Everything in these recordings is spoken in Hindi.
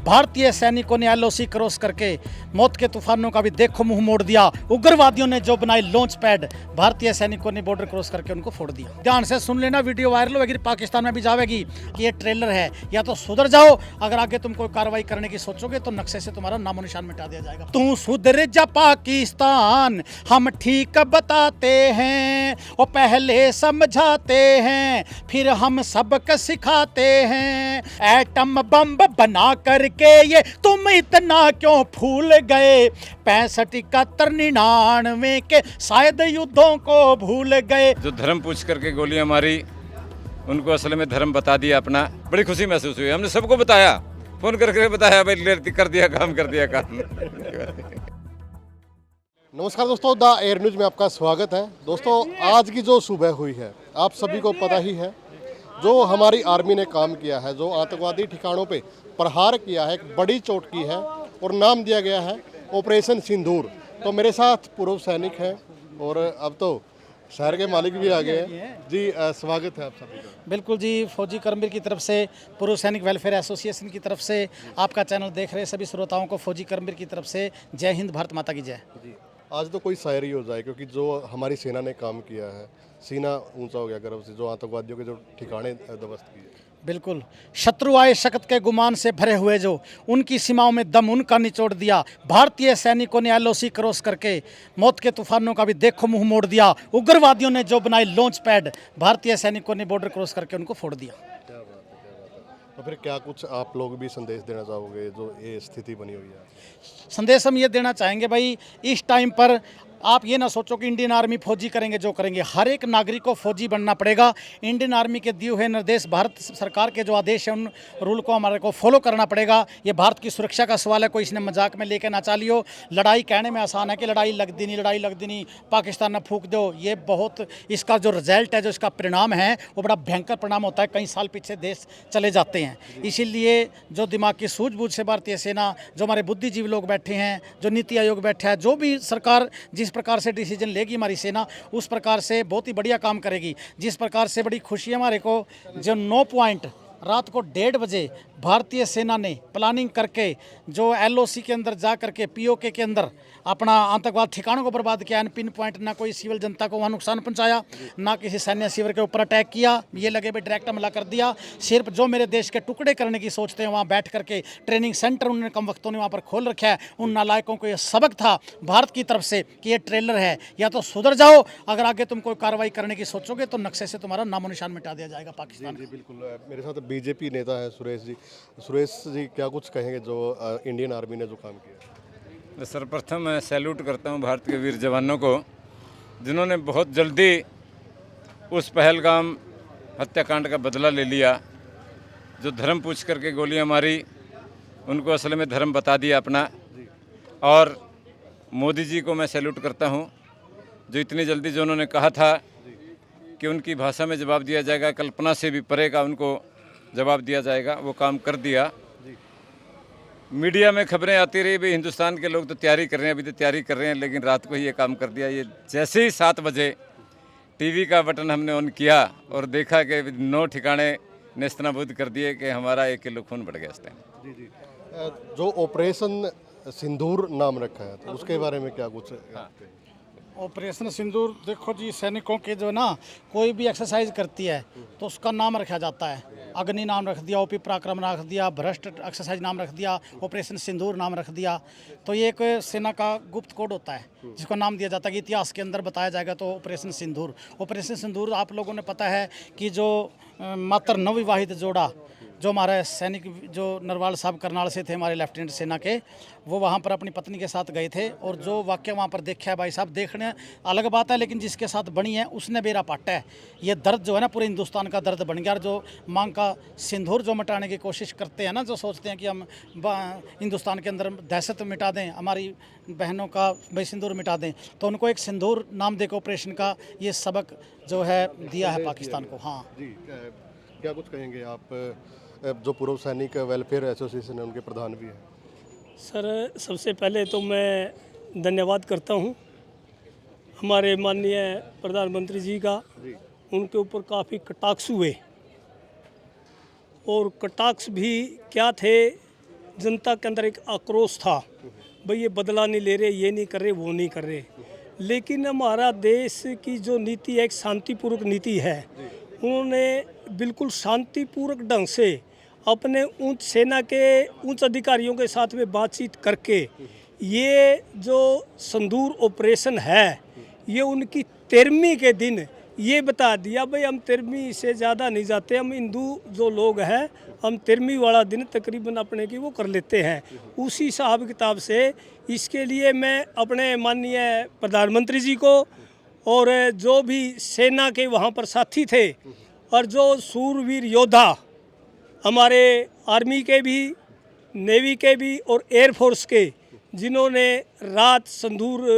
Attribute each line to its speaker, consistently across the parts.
Speaker 1: भारतीय सैनिकों ने एलओसी क्रॉस करके मौत के तूफानों का भी देखो मुंह मोड़ दिया। उग्रवादियों ने जो बनाई लॉन्च पैड, भारतीय सैनिकों ने बॉर्डर क्रॉस करके उनको फोड़ दिया। ध्यान से सुन लेना, वीडियो वायरल होगी, पाकिस्तान में भी जाएगी कि ये ट्रेलर है, या तो सुधर जाओ, अगर आगे तुम कोई कार्रवाई करने की सोचोगे तो नक्शे से तुम्हारा नामो निशान मिटा दिया जाएगा। तू सुधर जा पाकिस्तान, हम ठीक बताते हैं, और पहले समझाते हैं फिर हम सबक सिखाते हैं। एटम बम बना करके ये तुम इतना क्यों फूल गए, 65 71 99 के शायद युद्धों को भूल गए।
Speaker 2: जो धर्म पूछ करके गोलियां मारी, उनको असल में धर्म बता दिया अपना। बड़ी खुशी महसूस हुई, हमने सबको बताया, फोन करके बताया, भाई कर दिया काम।
Speaker 3: नमस्कार दोस्तों, द एयर न्यूज़ में आपका स्वागत है। दोस्तों, आज की जो सुबह हुई है आप सभी को पता ही है, जो हमारी आर्मी ने काम किया है, जो आतंकवादी ठिकानों पे प्रहार किया है, एक बड़ी चोट की है और नाम दिया गया है ऑपरेशन सिंदूर। तो मेरे साथ पूर्व सैनिक हैं और अब तो शहर के मालिक भी आ गए हैं जी। स्वागत है आप सभी का।
Speaker 1: बिल्कुल जी, फौजी कर्मवीर की तरफ से, पूर्व सैनिक वेलफेयर एसोसिएशन की तरफ से, आपका चैनल देख रहे सभी श्रोताओं को फौजी कर्मवीर की तरफ से जय हिंद, भारत माता की जय
Speaker 3: जी। आज तो कोई शायरी हो जाए, क्योंकि जो हमारी सेना ने काम किया है, सीना ऊंचा हो गया गर्व से, जो आतंकवादियों के जो ठिकाने ध्वस्त किए।
Speaker 1: बिल्कुल, शत्रु आए शक्त के गुमान से भरे हुए, जो उनकी सीमाओं में दम उनका निचोड़ दिया। भारतीय सैनिकों ने एलओसी क्रॉस करके मौत के तूफानों का भी देखो मुंह मोड़ दिया। उग्रवादियों ने जो बनाई लॉन्च पैड, भारतीय सैनिकों ने बॉर्डर क्रॉस करके उनको फोड़ दिया।
Speaker 3: क्या बात है, क्या बात है। तो फिर क्या कुछ आप लोग भी संदेश देना चाहोगे, जो ये स्थिति बनी हुई है?
Speaker 1: संदेश हम ये देना चाहेंगे भाई, इस टाइम पर आप ये ना सोचो कि इंडियन आर्मी फौजी करेंगे जो करेंगे, हर एक नागरिक को फौजी बनना पड़ेगा। इंडियन आर्मी के दिए हुए निर्देश, भारत सरकार के जो आदेश हैं, उन रूल को हमारे को फॉलो करना पड़ेगा। ये भारत की सुरक्षा का सवाल है, कोई इसने मजाक में लेके ना चालियो। लड़ाई कहने में आसान है कि लड़ाई लग दी नहीं, पाकिस्तान ने फूंक दो, ये बहुत, इसका जो रिजल्ट है, जो इसका परिणाम है, वो बड़ा भयंकर परिणाम होता है। कई साल पीछे देश चले जाते हैं। इसीलिए जो दिमाग की सूझबूझ से भारतीय सेना, जो हमारे बुद्धिजीवी लोग बैठे हैं, जो नीति आयोग बैठा है, जो भी सरकार जिस प्रकार से डिसीजन लेगी, हमारी सेना उस प्रकार से बहुत ही बढ़िया काम करेगी। जिस प्रकार से बड़ी खुशी है हमारे को, जो 9 पॉइंट रात को 1:30 बजे भारतीय सेना ने प्लानिंग करके जो एलओसी के अंदर जा करके पीओके के अंदर अपना आतंकवाद ठिकानों को बर्बाद किया, पिन पॉइंट, ना कोई सिविल जनता को वहाँ नुकसान पहुंचाया, ना किसी सैन्य शिविर के ऊपर अटैक किया, ये लगे भी डायरेक्ट हमला कर दिया। सिर्फ जो मेरे देश के टुकड़े करने की सोचते हैं, वहाँ बैठ करके ट्रेनिंग सेंटर उन्होंने कम वक्तों ने वहाँ पर खोल रखा है। उन नालायकों को ये सबक था भारत की तरफ से कि ये ट्रेलर है, या तो सुधर जाओ, अगर आगे तुम कोई कार्रवाई करने की सोचोगे तो नक्शे से तुम्हारा नामो निशान मिटा दिया जाएगा पाकिस्तान।
Speaker 3: जी बिल्कुल। मेरे साथ बीजेपी नेता है सुरेश जी। सुरेश जी, क्या कुछ कहेंगे जो इंडियन आर्मी ने जो काम किया?
Speaker 2: सर्वप्रथम मैं सैल्यूट करता हूं भारत के वीर जवानों को, जिन्होंने बहुत जल्दी उस पहलगाम हत्याकांड का बदला ले लिया। जो धर्म पूछ करके गोलियां मारी, उनको असल में धर्म बता दिया अपना। और मोदी जी को मैं सैल्यूट करता हूं, जो इतनी जल्दी, जो उन्होंने कहा था कि उनकी भाषा में जवाब दिया जाएगा, कल्पना से भी परे का उनको जवाब दिया जाएगा, वो काम कर दिया। मीडिया में खबरें आती रही, भी हिंदुस्तान के लोग तो तैयारी कर रहे हैं, अभी तो तैयारी कर रहे हैं, लेकिन रात को ही ये काम कर दिया। ये जैसे ही 7 बजे टीवी का बटन हमने ऑन किया और देखा कि 9 ठिकाने नेस्तनाबूद कर दिए, कि हमारा 1 किलो खून बढ़ गया इस टाइम।
Speaker 3: जी। जो ऑपरेशन सिंदूर नाम रखा है, तो उसके बारे में क्या कुछ?
Speaker 1: ऑपरेशन सिंदूर, देखो जी, सैनिकों के जो ना कोई भी एक्सरसाइज करती है तो उसका नाम रखा जाता है। अग्नि नाम रख दिया, ओपी पराक्रम रख दिया, भ्रष्ट एक्सरसाइज नाम रख दिया, ऑपरेशन सिंदूर नाम रख दिया। तो ये एक सेना का गुप्त कोड होता है, जिसको नाम दिया जाता है कि इतिहास के अंदर बताया जाएगा तो ऑपरेशन सिंदूर। ऑपरेशन सिंदूर आप लोगों ने पता है कि जो मात्र नवविवाहित जोड़ा, जो हमारे सैनिक, जो नरवाल साहब करनाल से थे, हमारे लेफ्टिनेंट सेना के, वो वहाँ पर अपनी पत्नी के साथ गए थे, और जो वाक्य वहाँ पर देखा है भाई साहब, देखने अलग बात है, लेकिन जिसके साथ बनी है उसने बेरा पाटा है। ये दर्द जो है ना, पूरे हिंदुस्तान का दर्द बन गया। और जो मांग का सिंदूर जो मिटाने की कोशिश करते हैं ना, जो सोचते हैं कि हम हिंदुस्तान के अंदर दहशत मिटा दें, हमारी बहनों का भाई सिंदूर मिटा दें, तो उनको एक सिंदूर नाम देकर ऑपरेशन का ये सबक जो है दिया है पाकिस्तान को। हाँ
Speaker 3: जी, क्या कुछ कहेंगे आप, जो पूर्व सैनिक वेलफेयर एसोसिएशन है, उनके प्रधान भी हैं?
Speaker 4: सर, सबसे पहले तो मैं धन्यवाद करता हूं हमारे माननीय प्रधानमंत्री जी का। उनके ऊपर काफ़ी कटाक्ष हुए, और कटाक्ष भी क्या थे जनता के अंदर एक आक्रोश था, भाई ये बदला नहीं ले रहे, ये नहीं कर रहे, वो नहीं कर रहे। लेकिन हमारा देश की जो नीति है एक शांतिपूर्वक नीति है। उन्होंने बिल्कुल शांतिपूर्वक ढंग से अपने उच्च सेना के उच्च अधिकारियों के साथ में बातचीत करके ये जो संदूर ऑपरेशन है ये उनकी 13वीं के दिन ये बता दिया, भाई हम 13वीं से ज़्यादा नहीं जाते, हम हिंदू जो लोग हैं हम 13वीं वाला दिन तकरीबन अपने की वो कर लेते हैं। उसी हिसाब किताब से इसके लिए मैं अपने माननीय प्रधानमंत्री जी को और जो भी सेना के वहाँ पर साथी थे और जो सूरवीर योद्धा हमारे आर्मी के भी, नेवी के भी और एयरफोर्स के, जिन्होंने रात संदूर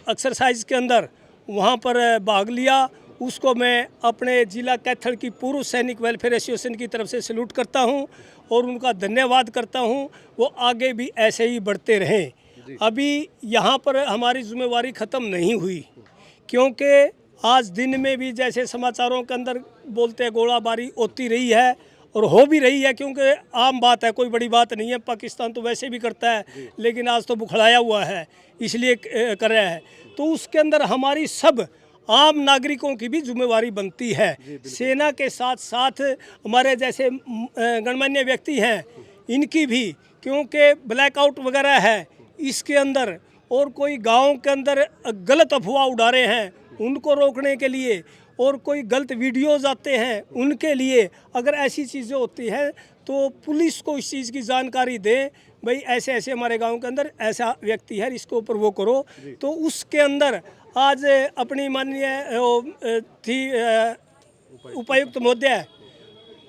Speaker 4: एक्सरसाइज के अंदर वहाँ पर भाग लिया, उसको मैं अपने जिला कैथल की पूर्व सैनिक वेलफेयर एसोसिएशन की तरफ से सैल्यूट करता हूँ और उनका धन्यवाद करता हूँ। वो आगे भी ऐसे ही बढ़ते रहें। अभी यहाँ पर हमारी जिम्मेवारी ख़त्म नहीं हुई, क्योंकि आज दिन में भी जैसे समाचारों के अंदर बोलते हैं गोलाबारी होती रही है और हो भी रही है, क्योंकि आम बात है, कोई बड़ी बात नहीं है। पाकिस्तान तो वैसे भी करता है, लेकिन आज तो बुखलाया हुआ है इसलिए कर रहा है। तो उसके अंदर हमारी सब आम नागरिकों की भी जिम्मेवारी बनती है। सेना के साथ साथ हमारे जैसे गणमान्य व्यक्ति हैं इनकी भी, क्योंकि ब्लैकआउट वगैरह है इसके अंदर और कोई गांव के अंदर गलत अफवाह उड़ा रहे हैं उनको रोकने के लिए, और कोई गलत वीडियोज़ आते हैं उनके लिए, अगर ऐसी चीज़ें होती हैं तो पुलिस को इस चीज़ की जानकारी दें, भाई ऐसे ऐसे हमारे गांव के अंदर ऐसा व्यक्ति है, इसके ऊपर वो करो। तो उसके अंदर आज अपनी माननीय थी उपायुक्त महोदय,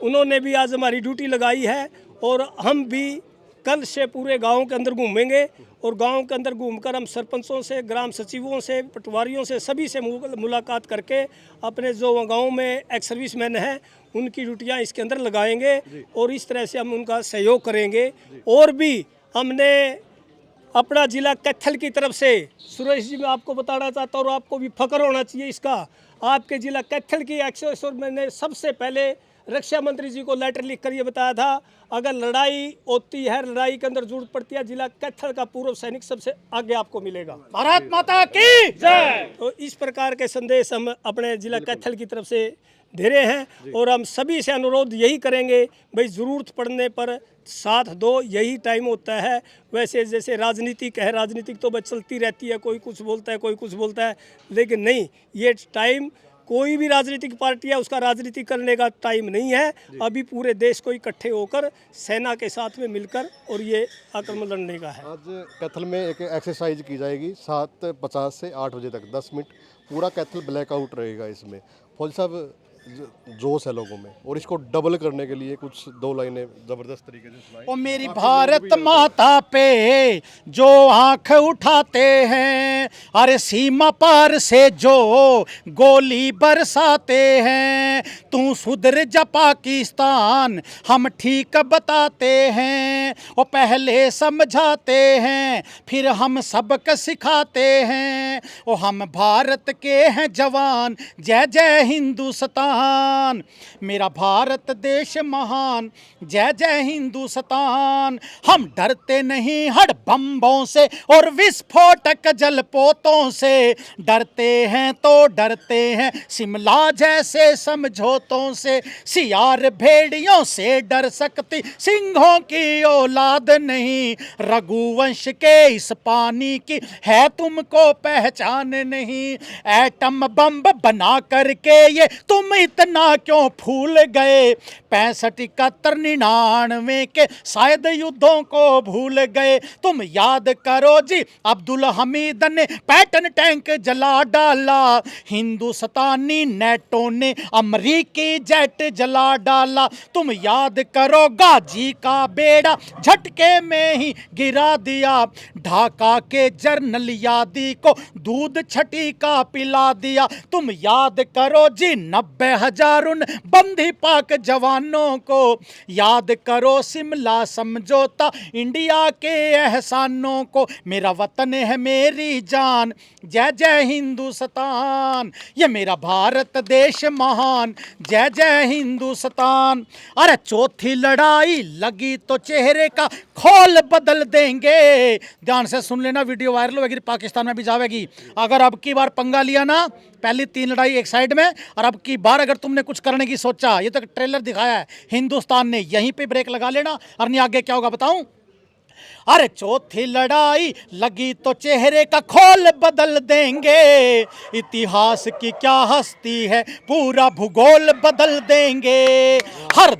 Speaker 4: उन्होंने भी आज हमारी ड्यूटी लगाई है और हम भी कल से पूरे गांव के अंदर घूमेंगे और गांव के अंदर घूमकर हम सरपंचों से, ग्राम सचिवों से, पटवारियों से, सभी से मुलाकात करके अपने जो गांव में एक्स सर्विसमैन हैं उनकी ड्यूटियां इसके अंदर लगाएंगे और इस तरह से हम उनका सहयोग करेंगे। और भी हमने अपना जिला कैथल की तरफ से, सुरेश जी मैं आपको बताना चाहता हूँ और आपको भी फख्र होना चाहिए इसका, आपके जिला कैथल की एक्स मैंने सबसे पहले रक्षा मंत्री जी को लेटर लिख कर ये बताया था, अगर लड़ाई होती है, लड़ाई के अंदर जरूरत पड़ती है, जिला कैथल का पूर्व सैनिक सबसे आगे आपको मिलेगा।
Speaker 1: भारत माता की जय।
Speaker 4: तो इस प्रकार के संदेश हम अपने जिला कैथल की तरफ से दे रहे हैं और हम सभी से अनुरोध यही करेंगे, भाई ज़रूरत पड़ने पर साथ दो, यही टाइम होता है। वैसे जैसे राजनीतिक है, राजनीतिक तो बस चलती रहती है, कोई कुछ बोलता है, कोई कुछ बोलता है, लेकिन नहीं, ये टाइम कोई भी राजनीतिक पार्टी है उसका राजनीति करने का टाइम नहीं है। अभी पूरे देश को इकट्ठे होकर सेना के साथ में मिलकर और ये आक्रमण लड़ने का है।
Speaker 3: आज कैथल में एक एक्सरसाइज की जाएगी 7:50 से 8 बजे तक, 10 मिनट पूरा कैथल ब्लैकआउट रहेगा। इसमें फौजी साहब जोश है लोगों में और इसको डबल करने के लिए कुछ 2 लाइनें ज़बरदस्त तरीके से सुनाएं।
Speaker 1: ओ मेरी भारत माता पे जो आंख उठाते हैं, अरे सीमा पार से जो गोली बरसाते हैं, तू सुधर जा पाकिस्तान हम ठीक बताते हैं, ओ पहले समझाते हैं फिर हम सबक सिखाते हैं, ओ हम भारत के हैं जवान, जय जय हिंदुस्तान, मेरा भारत देश महान, जय जय हिंदुस्तान। हम डरते नहीं हर बम्बों से और विस्फोटक जलपोतों से, डरते हैं तो डरते हैं शिमला जैसे समझौतों से, सियार भेड़ियों से डर सकती सिंहों की औलाद नहीं, रघुवंश के इस पानी की है तुमको पहचान नहीं, एटम बम बना करके ये तुम इतना क्यों फूल गए, 65 71 99 के शायद युद्धों को भूल गए, तुम याद करो जी अब्दुल हमीद ने पैटर्न टैंक जला डाला, हिंदुस्तानी नेटो ने अमरीकी जेट जला डाला, तुम याद करो गाजी का बेड़ा झटके में ही गिरा दिया, ढाका के जर्नल यादी को दूध छठी का पिला दिया, तुम याद करो जी 90 हजार उन बंदी पाक जवानों को, याद करो शिमला समझौता इंडिया के एहसानों को। मेरा वतन है मेरी जान, जय जय हिंदुस्तान, ये मेरा भारत देश महान, जय जय हिंदुस्तान। अरे चौथी लड़ाई लगी तो चेहरे का खोल बदल देंगे। ध्यान से सुन लेना, वीडियो वायरल होगी, पाकिस्तान में भी जाएगी। अगर अब की बार पंगा लिया ना, पहली 3 लड़ाई एक साइड में, और अब की बार अगर तुमने कुछ करने की सोचा, ये तो ट्रेलर दिखाया है हिंदुस्तान ने, यहीं पे ब्रेक लगा लेना, और नहीं आगे क्या होगा बताऊं। अरे चौथी लड़ाई लगी तो चेहरे का खोल बदल देंगे, इतिहास की क्या हस्ती है पूरा भूगोल बदल देंगे। हर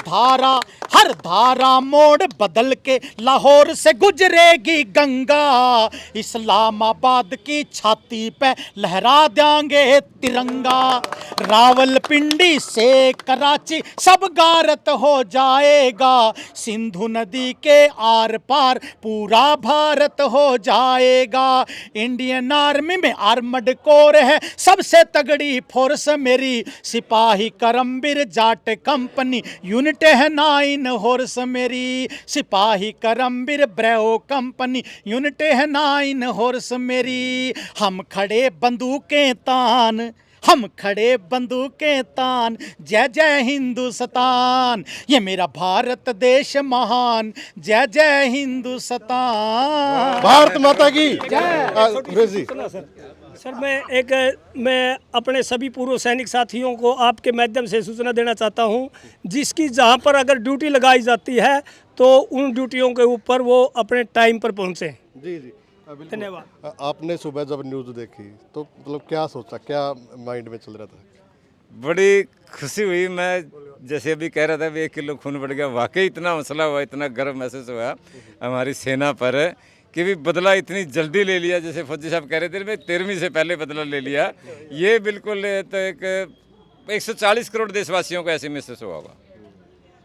Speaker 1: धारा मोड़ बदल के लाहौर से गुजरेगी गंगा, इस्लामाबाद की छाती पे लहरा देंगे तिरंगा। रावलपिंडी से कराची सब गारत हो जाएगा, सिंधु नदी के आर पार पूरा भारत हो जाएगा। इंडियन आर्मी में आर्मड कोर है सबसे तगड़ी फोर्स मेरी, सिपाही करमबीर जाट कंपनी यूनिट है 9 हॉर्स मेरी, सिपाही करमबीर ब्रेवो कंपनी यूनिट है 9 हॉर्स मेरी। हम खड़े बंदूकें तान, हम खड़े बंदूकें तान, जय जय हिंदुस्तान, ये मेरा भारत देश महान, जय जय हिंदुस्तान।
Speaker 3: भारत माता की जय। जी
Speaker 4: सर मैं अपने सभी पूर्व सैनिक साथियों को आपके माध्यम से सूचना देना चाहता हूं, जिसकी जहां पर अगर ड्यूटी लगाई जाती है तो उन ड्यूटियों के ऊपर वो अपने टाइम पर पहुंचे।
Speaker 3: जी जी
Speaker 4: धन्यवाद।
Speaker 3: आपने सुबह जब न्यूज़ देखी तो मतलब क्या सोचा, क्या माइंड में चल रहा था?
Speaker 2: बड़ी खुशी हुई। मैं जैसे अभी कह रहा था भी 1 किलो खून बढ़ गया, वाकई इतना हौसला हुआ, इतना गर्व महसूस हुआ हमारी सेना पर कि भी बदला इतनी जल्दी ले लिया। जैसे फौजी साहब कह रहे थे मैं 13वीं से पहले बदला ले लिया, ये बिल्कुल तो एक 140 करोड़ देशवासियों को ऐसे महसूस हुआ होगा।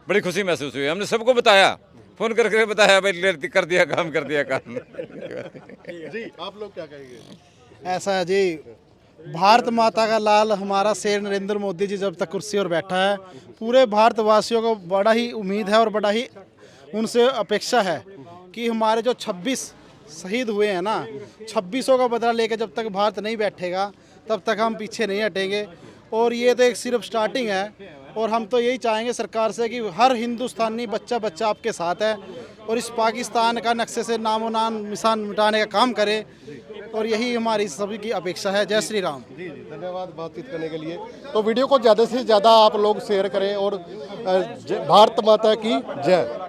Speaker 2: बड़ी खुशी महसूस हुई, हमने सबको बताया, फोन करके बताया भाई कर दिया काम, कर दिया काम।
Speaker 3: जी आप लोग क्या कहेंगे?
Speaker 5: ऐसा है जी, भारत माता का लाल हमारा शेर नरेंद्र मोदी जी जब तक कुर्सी पर बैठा है, पूरे भारतवासियों को बड़ा ही उम्मीद है और बड़ा ही उनसे अपेक्षा है कि हमारे जो 26 शहीद हुए हैं ना, 2600 का बदला लेकर जब तक भारत नहीं बैठेगा तब तक हम पीछे नहीं हटेंगे। और ये तो एक सिर्फ स्टार्टिंग है, और हम तो यही चाहेंगे सरकार से कि हर हिंदुस्तानी बच्चा बच्चा आपके साथ है और इस पाकिस्तान का नक्शे से नामो निशान मिटाने का काम करे, और यही हमारी सभी की अपेक्षा है। जय श्री राम।
Speaker 3: जी जी धन्यवाद बातचीत करने के लिए। तो वीडियो को ज़्यादा से ज़्यादा आप लोग शेयर करें और भारत माता की जय।